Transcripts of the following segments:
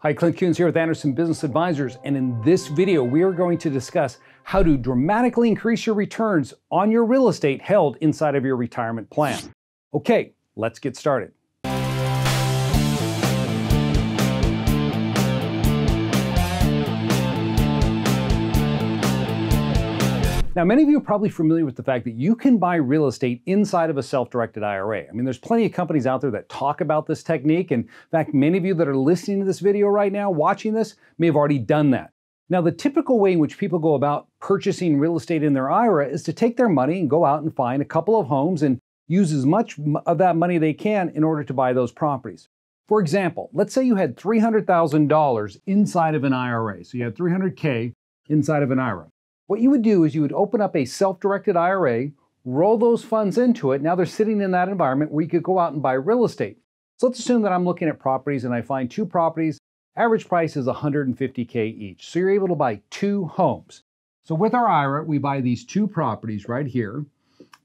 Hi, Clint Coons here with Anderson Business Advisors, and in this video we are going to discuss how to dramatically increase your returns on your real estate held inside of your retirement plan. Okay, let's get started. Now, many of you are probably familiar with the fact that you can buy real estate inside of a self-directed IRA. I mean, there's plenty of companies out there that talk about this technique. And in fact, many of you that are listening to this video right now, watching this, may have already done that. Now, the typical way in which people go about purchasing real estate in their IRA is to take their money and go out and find a couple of homes and use as much of that money they can in order to buy those properties. For example, let's say you had $300,000 inside of an IRA. So you had $300K inside of an IRA. What you would do is you would open up a self-directed IRA, roll those funds into it. Now they're sitting in that environment where you could go out and buy real estate. So let's assume that I'm looking at properties and I find two properties. Average price is $150K each. So you're able to buy two homes. So with our IRA, we buy these two properties right here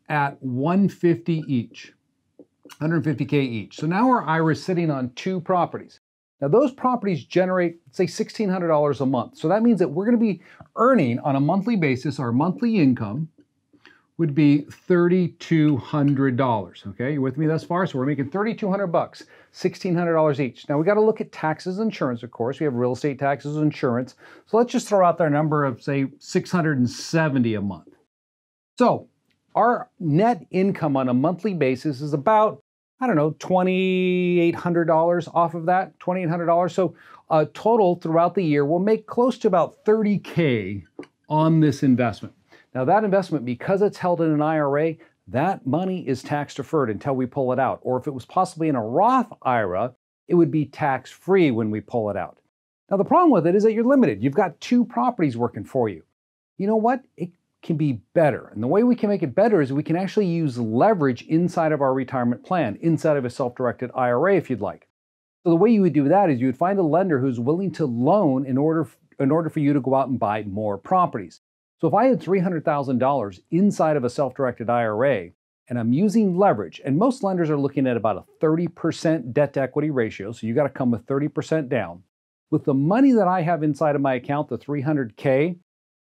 at $150 each, $150K each. So now our IRA is sitting on two properties. Now those properties generate, say, $1,600 a month. So that means that we're going to be earning on a monthly basis, our monthly income would be $3,200. Okay, you with me thus far? So we're making $3,200 bucks, $1,600 each. Now we got to look at taxes and insurance, of course. We have real estate taxes and insurance. So let's just throw out their number of, say, $670 a month. So our net income on a monthly basis is about, I don't know, $2,800 off of that, $2,800. So total throughout the year, we'll make close to about $30K on this investment. Now that investment, because it's held in an IRA, that money is tax deferred until we pull it out. Or if it was possibly in a Roth IRA, it would be tax free when we pull it out. Now the problem with it is that you're limited. You've got two properties working for you. You know what? It can be better. And the way we can make it better is we can actually use leverage inside of our retirement plan, inside of a self-directed IRA if you'd like. So the way you would do that is you would find a lender who's willing to loan in order for you to go out and buy more properties. So if I had $300,000 inside of a self-directed IRA and I'm using leverage, and most lenders are looking at about a 30% debt to equity ratio, so you got to come with 30% down. With the money that I have inside of my account, the $300K,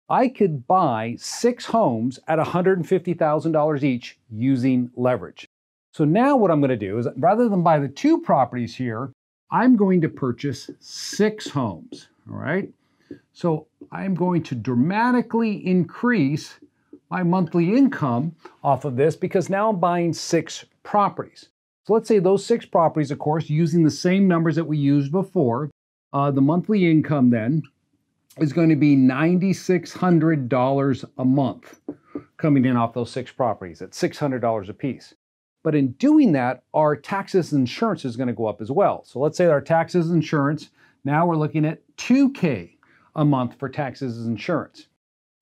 I could buy 6 homes at $150,000 each using leverage. So now what I'm going to do is, rather than buy the two properties here, I'm going to purchase 6 homes, all right? So I'm going to dramatically increase my monthly income off of this because now I'm buying 6 properties. So let's say those 6 properties, of course, using the same numbers that we used before, the monthly income then is going to be $9,600 a month coming in off those 6 properties at $600 a piece. But in doing that, our taxes and insurance is going to go up as well. So let's say our taxes and insurance, now we're looking at $2K a month for taxes and insurance.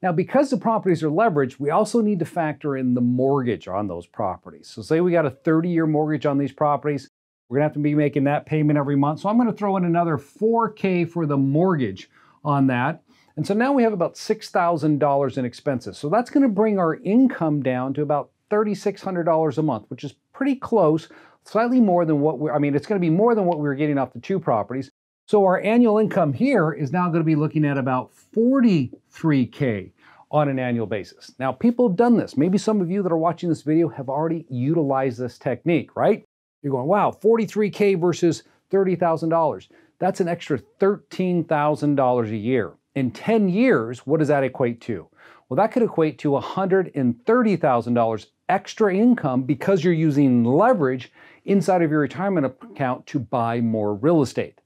Now, because the properties are leveraged, we also need to factor in the mortgage on those properties. So say we got a 30-year mortgage on these properties, we're going to have to be making that payment every month. So I'm going to throw in another $4K for the mortgage on that. And so now we have about $6,000 in expenses. So that's going to bring our income down to about $3,600 a month, which is pretty close, slightly more than what it's going to be more than what we were getting off the two properties. So our annual income here is now going to be looking at about $43K on an annual basis. Now, people have done this. Maybe some of you that are watching this video have already utilized this technique, right? You're going, wow, $43K versus $30,000. That's an extra $13,000 a year. In 10 years, what does that equate to? Well, that could equate to $130,000 extra income because you're using leverage inside of your retirement account to buy more real estate.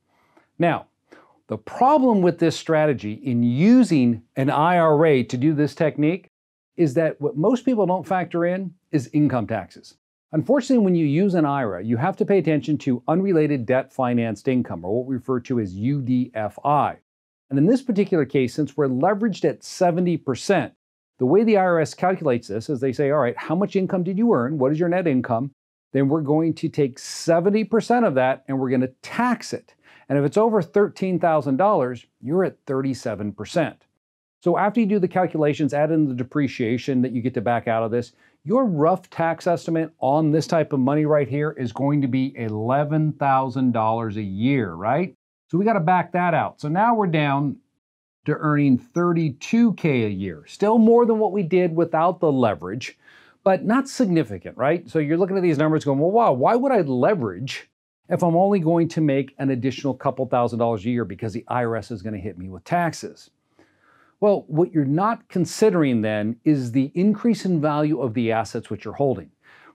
Now, the problem with this strategy in using an IRA to do this technique is that what most people don't factor in is income taxes. Unfortunately, when you use an IRA, you have to pay attention to unrelated debt financed income, or what we refer to as UDFI. And in this particular case, since we're leveraged at 70%, the way the IRS calculates this is they say, all right, how much income did you earn? What is your net income? Then we're going to take 70% of that and we're going to tax it. And if it's over $13,000, you're at 37%. So after you do the calculations, add in the depreciation that you get to back out of this, your rough tax estimate on this type of money right here is going to be $11,000 a year, right? So we got to back that out. So now we're down to earning $32K a year. Still more than what we did without the leverage, but not significant, right? So you're looking at these numbers going, well, wow, why would I leverage if I'm only going to make an additional couple $1,000s a year because the IRS is going to hit me with taxes? Well, what you're not considering then is the increase in value of the assets which you're holding.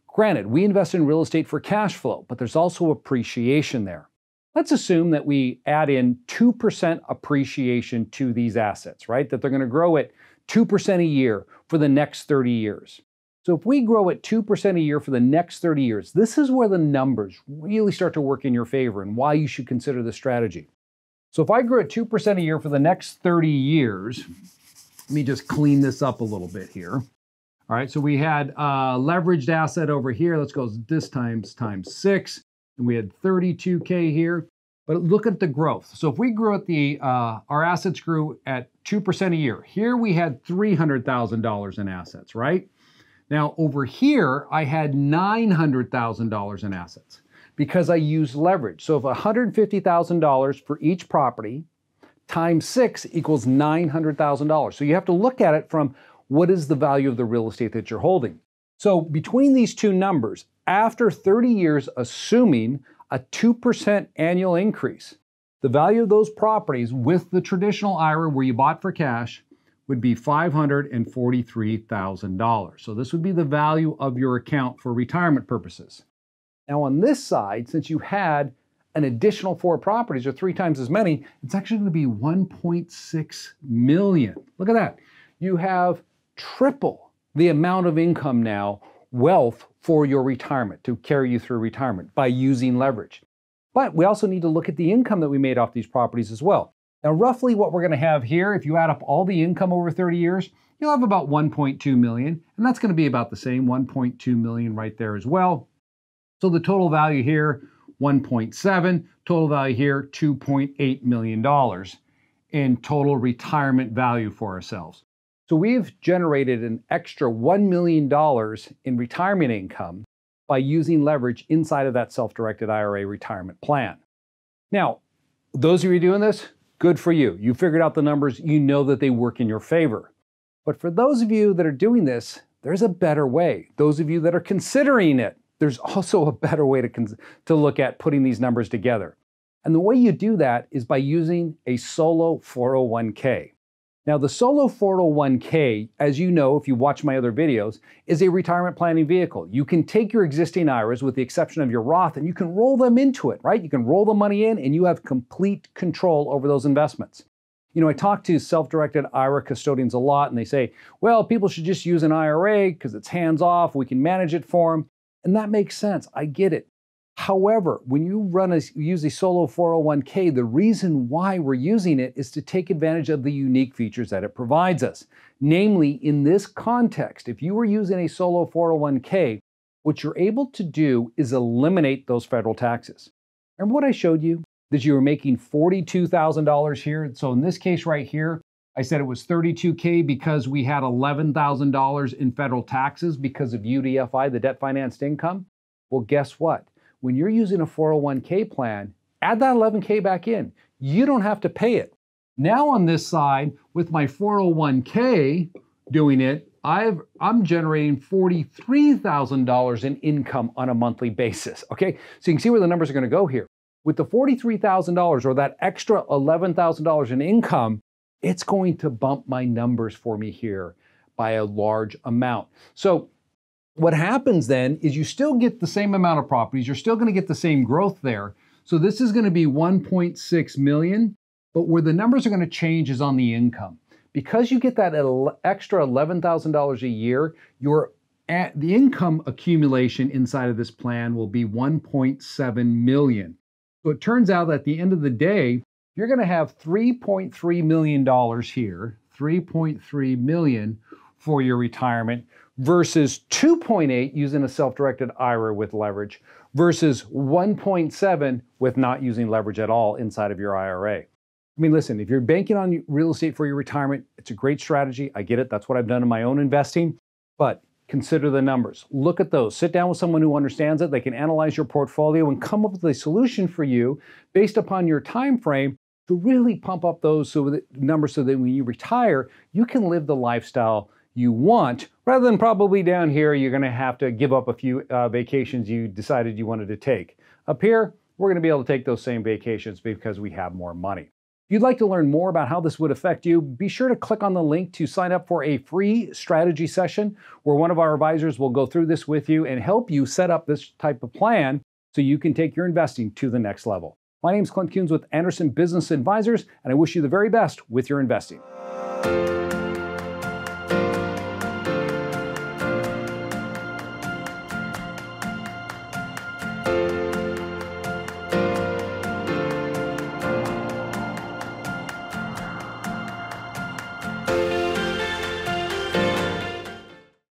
Granted, we invest in real estate for cash flow, but there's also appreciation there. Let's assume that we add in 2% appreciation to these assets, right? That they're going to grow at 2% a year for the next 30 years. So if we grow at 2% a year for the next 30 years, this is where the numbers really start to work in your favor and why you should consider this strategy. So if I grow at 2% a year for the next 30 years, let me just clean this up a little bit here. All right, so we had a leveraged asset over here. Let's go this times 6. And we had 32K here. But look at the growth. So if we grew at our assets grew at 2% a year. Here we had $300,000 in assets, right? Now over here, I had $900,000 in assets because I used leverage. So if $150,000 for each property times 6 equals $900,000. So you have to look at it from what is the value of the real estate that you're holding. So between these two numbers, after 30 years, assuming a 2% annual increase, the value of those properties with the traditional IRA where you bought for cash would be $543,000. So this would be the value of your account for retirement purposes. Now on this side, since you had an additional 4 properties or 3 times as many, it's actually going to be $1.6 million. Look at that. You have triple the amount of income now, wealth for your retirement, to carry you through retirement by using leverage. But we also need to look at the income that we made off these properties as well. Now, roughly what we're going to have here, if you add up all the income over 30 years, you'll have about 1.2 million, and that's going to be about the same, 1.2 million right there as well. So the total value here, 1.7, total value here, $2.8 million in total retirement value for ourselves. So we've generated an extra $1 million in retirement income by using leverage inside of that self-directed IRA retirement plan. Now, those of you doing this, good for you. You figured out the numbers, you know that they work in your favor. But for those of you that are doing this, there's a better way. Those of you that are considering it, there's also a better way to look at putting these numbers together. And the way you do that is by using a solo 401k. Now, the solo 401k, as you know, if you watch my other videos, is a retirement planning vehicle. You can take your existing IRAs, with the exception of your Roth, and you can roll them into it, right? You can roll the money in and you have complete control over those investments. You know, I talk to self-directed IRA custodians a lot, and they say, well, people should just use an IRA because it's hands-off, we can manage it for them. And that makes sense, I get it. However, when you use a solo 401k, the reason why we're using it is to take advantage of the unique features that it provides us. Namely, in this context, if you were using a solo 401k, what you're able to do is eliminate those federal taxes. Remember what I showed you? That you were making $42,000 here. So in this case right here, I said it was $32K because we had $11,000 in federal taxes because of UDFI, the debt financed income. Well, guess what? When you're using a 401k plan, add that $11K back in. You don't have to pay it. Now on this side, with my 401k doing it, I'm generating $43,000 in income on a monthly basis, okay? So you can see where the numbers are gonna go here. With the $43,000 or that extra $11,000 in income, it's going to bump my numbers for me here by a large amount. So what happens then is you still get the same amount of properties, you're still going to get the same growth there. So this is going to be 1.6 million, but where the numbers are going to change is on the income. Because you get that extra $11,000 a year, the income accumulation inside of this plan will be 1.7 million. So it turns out that at the end of the day, you're going to have $3.3 million here, 3.3 million for your retirement, versus 2.8 using a self-directed IRA with leverage, versus 1.7 with not using leverage at all inside of your IRA. I mean, listen, if you're banking on real estate for your retirement, it's a great strategy. I get it. That's what I've done in my own investing. But consider the numbers. Look at those. Sit down with someone who understands it. They can analyze your portfolio and come up with a solution for you based upon your time frame to really pump up those numbers so that when you retire, you can live the lifestyle you want, rather than probably down here, you're going to have to give up a few vacations you decided you wanted to take. Up here, we're going to be able to take those same vacations because we have more money. If you'd like to learn more about how this would affect you, be sure to click on the link to sign up for a free strategy session where one of our advisors will go through this with you and help you set up this type of plan so you can take your investing to the next level. My name is Clint Coons with Anderson Business Advisors, and I wish you the very best with your investing.